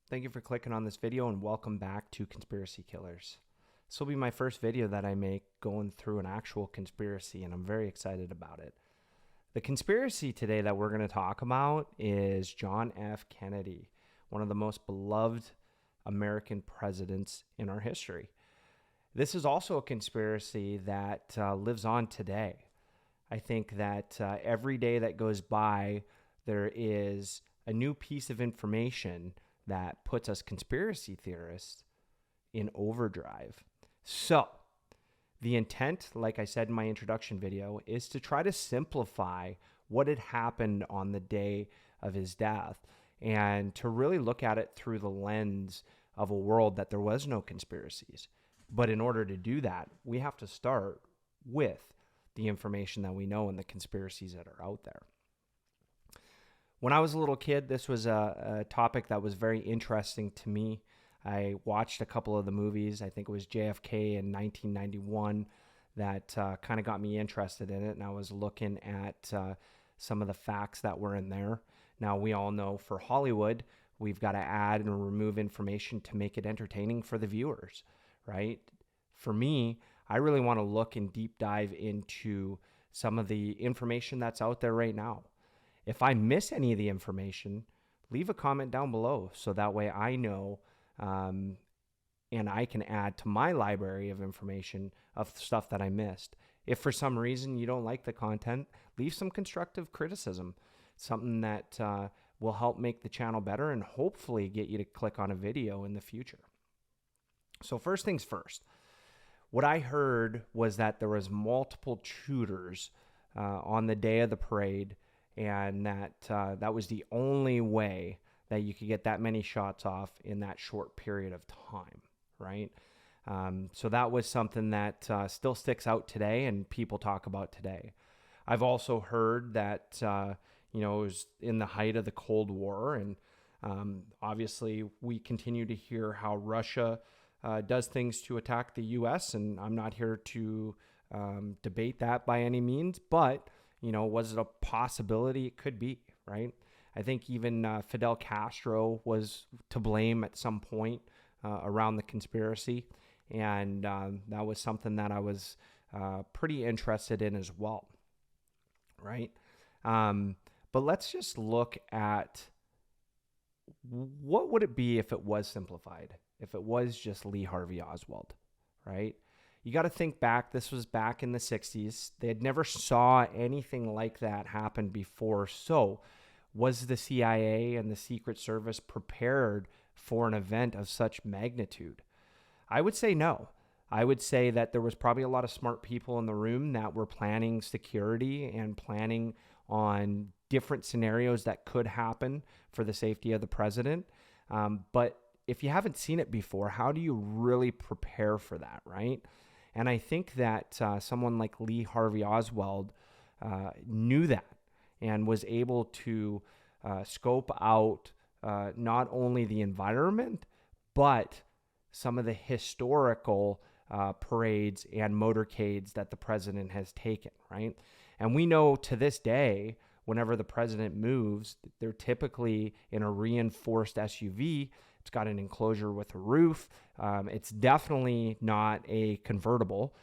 Thank you for clicking on this video and welcome back to Conspiracy Killers. This will be my first video that I make going through an actual conspiracy, and I'm very excited about it. The conspiracy today that we're going to talk about is John F. Kennedy, one of the most beloved American presidents in our history. This is also a conspiracy that lives on today. I think that every day that goes by, there is a new piece of information that puts us conspiracy theorists in overdrive. So, the intent, like I said in my introduction video, is to try to simplify what had happened on the day of his death and to really look at it through the lens of a world that there was no conspiracies. But in order to do that, we have to start with the information that we know and the conspiracies that are out there. When I was a little kid, this was a topic that was very interesting to me. I watched a couple of the movies. I think it was JFK in 1991 that kind of got me interested in it, and I was looking at some of the facts that were in there. Now, we all know for Hollywood, we've got to add and remove information to make it entertaining for the viewers, right? For me, I really want to look and deep dive into some of the information that's out there right now. If I miss any of the information, leave a comment down below so that way I know and I can add to my library of information of stuff that I missed. If for some reason you don't like the content, leave some constructive criticism, something that will help make the channel better and hopefully get you to click on a video in the future. So first things first, what I heard was that there was multiple shooters on the day of the parade, and that was the only way that you could get that many shots off in that short period of time, right? So that was something that still sticks out today and people talk about today. I've also heard that, it was in the height of the Cold War, and obviously we continue to hear how Russia does things to attack the U.S., and I'm not here to debate that by any means, but was it a possibility? It could be, right? I think even Fidel Castro was to blame at some point around the conspiracy, and that was something that I was pretty interested in as well, right? But let's just look at what would it be if it was simplified, if it was just Lee Harvey Oswald, right? You got to think back. This was back in the 60s. They had never saw anything like that happen before. So was the CIA and the Secret Service prepared for an event of such magnitude? I would say no. I would say that there was probably a lot of smart people in the room that were planning security and planning on different scenarios that could happen for the safety of the president. But if you haven't seen it before, how do you really prepare for that, right? And I think that someone like Lee Harvey Oswald knew that and was able to scope out not only the environment, but some of the historical parades and motorcades that the president has taken, right? And we know to this day, whenever the president moves, they're typically in a reinforced SUV. It's got an enclosure with a roof. It's definitely not a convertible.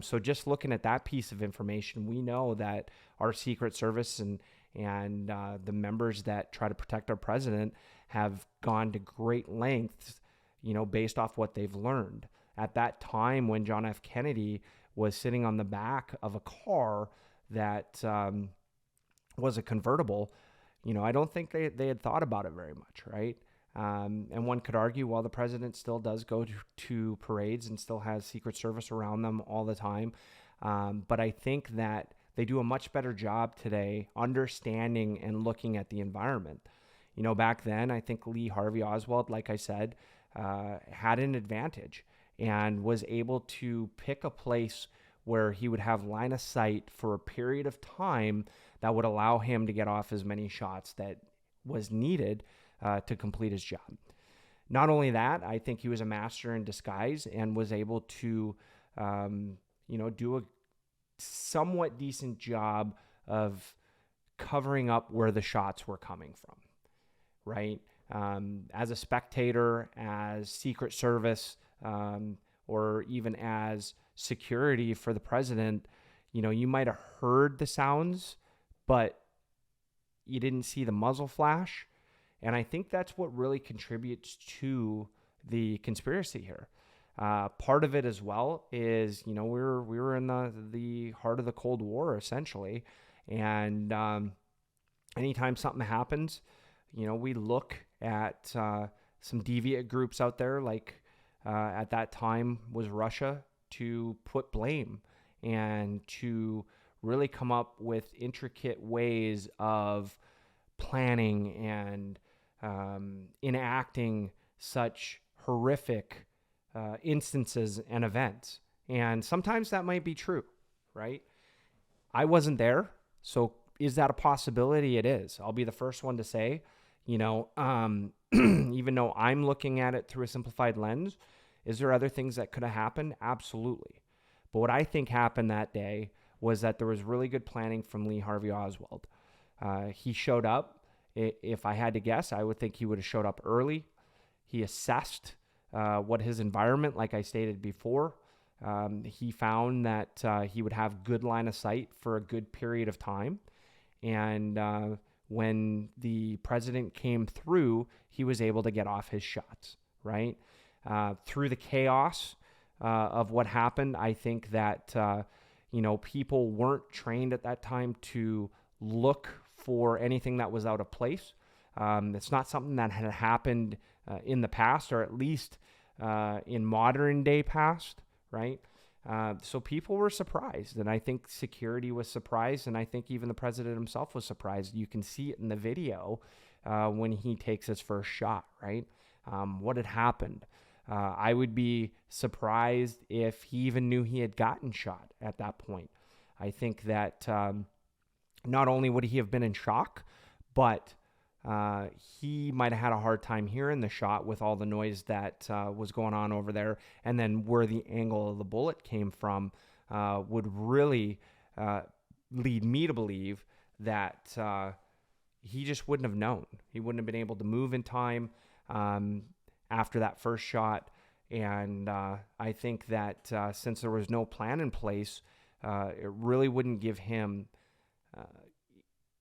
So just looking at that piece of information, we know that our Secret Service and the members that try to protect our president have gone to great lengths, based off what they've learned. At that time when John F. Kennedy was sitting on the back of a car that was a convertible, I don't think they had thought about it very much, right? And one could argue, while the president still does go to parades and still has Secret Service around them all the time, but I think that they do a much better job today understanding and looking at the environment. Back then, I think Lee Harvey Oswald, like I said, had an advantage and was able to pick a place where he would have line of sight for a period of time that would allow him to get off as many shots that was needed to complete his job. Not only that, I think he was a master in disguise and was able to, do a somewhat decent job of covering up where the shots were coming from, right? as a spectator, as Secret Service, or even as security for the president, you might have heard the sounds, but you didn't see the muzzle flash. And I think that's what really contributes to the conspiracy here. Part of it as well is, we were in the heart of the Cold War, essentially. And anytime something happens, we look at some deviant groups out there, like at that time was Russia, to put blame and to really come up with intricate ways of planning and enacting such horrific instances and events. And sometimes that might be true, right? I wasn't there, so is that a possibility? It is. I'll be the first one to say, even though I'm looking at it through a simplified lens, is there other things that could have happened? Absolutely. But what I think happened that day was that there was really good planning from Lee Harvey Oswald. He showed up. If I had to guess, I would think he would have showed up early. He assessed what his environment, like I stated before. He found that he would have good line of sight for a good period of time. And when the president came through, he was able to get off his shots, right? Through the chaos of what happened, I think that, people weren't trained at that time to look for anything that was out of place. It's not something that had happened in the past, or at least in modern day past, right? So people were surprised, and I think security was surprised, and I think even the president himself was surprised. You can see it in the video when he takes his first shot, right? What had happened. I would be surprised if he even knew he had gotten shot at that point. I think that not only would he have been in shock, but he might have had a hard time hearing the shot with all the noise that was going on over there. And then where the angle of the bullet came from would really lead me to believe that he just wouldn't have known. He wouldn't have been able to move in time after that first shot. And I think that since there was no plan in place, it really wouldn't give him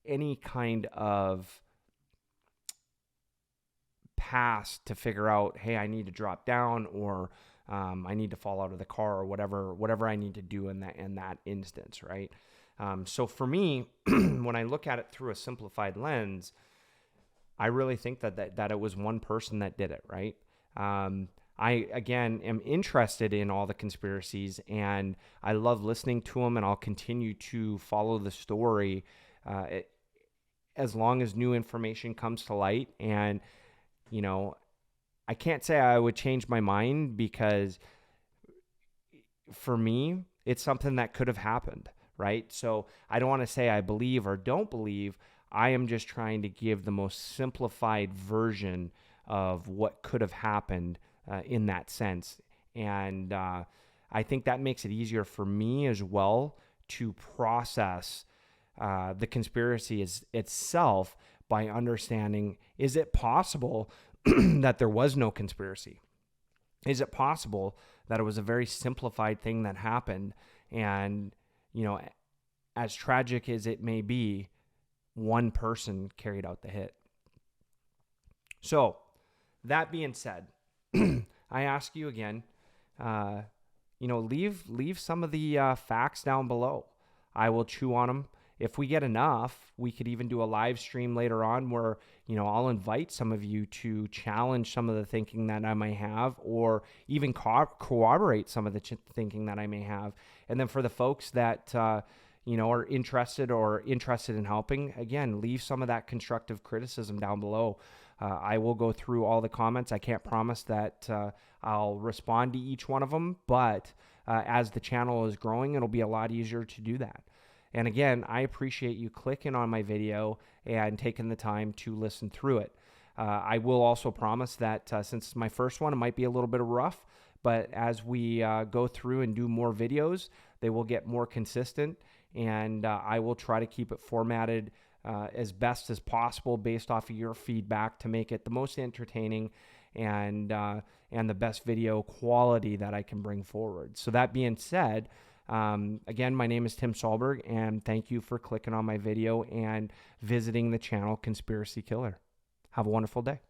any kind of pass to figure out, hey, I need to drop down, or I need to fall out of the car, or whatever I need to do in that instance, right? So for me, when I look at it through a simplified lens, I really think that it was one person that did it, right? I, again, am interested in all the conspiracies, and I love listening to them, and I'll continue to follow the story as long as new information comes to light. And, I can't say I would change my mind, because for me, it's something that could have happened, right? So I don't want to say I believe or don't believe. I am just trying to give the most simplified version of what could have happened in that sense. And I think that makes it easier for me as well to process the conspiracy itself by understanding, is it possible that there was no conspiracy? Is it possible that it was a very simplified thing that happened? And, as tragic as it may be, one person carried out the hit. So, that being said, I ask you again, leave some of the facts down below. I will chew on them. If we get enough, we could even do a live stream later on where, I'll invite some of you to challenge some of the thinking that I may have, or even corroborate some of the thinking that I may have. And then for the folks that, are interested in helping, again, leave some of that constructive criticism down below. I will go through all the comments. I can't promise that I'll respond to each one of them, but as the channel is growing, it'll be a lot easier to do that. And again, I appreciate you clicking on my video and taking the time to listen through it. I will also promise that since it's my first one, it might be a little bit rough, but as we go through and do more videos, they will get more consistent, and I will try to keep it formatted as best as possible based off of your feedback to make it the most entertaining and the best video quality that I can bring forward. So that being said, again, my name is Tim Solberg, and thank you for clicking on my video and visiting the channel Conspiracy Killer. Have a wonderful day.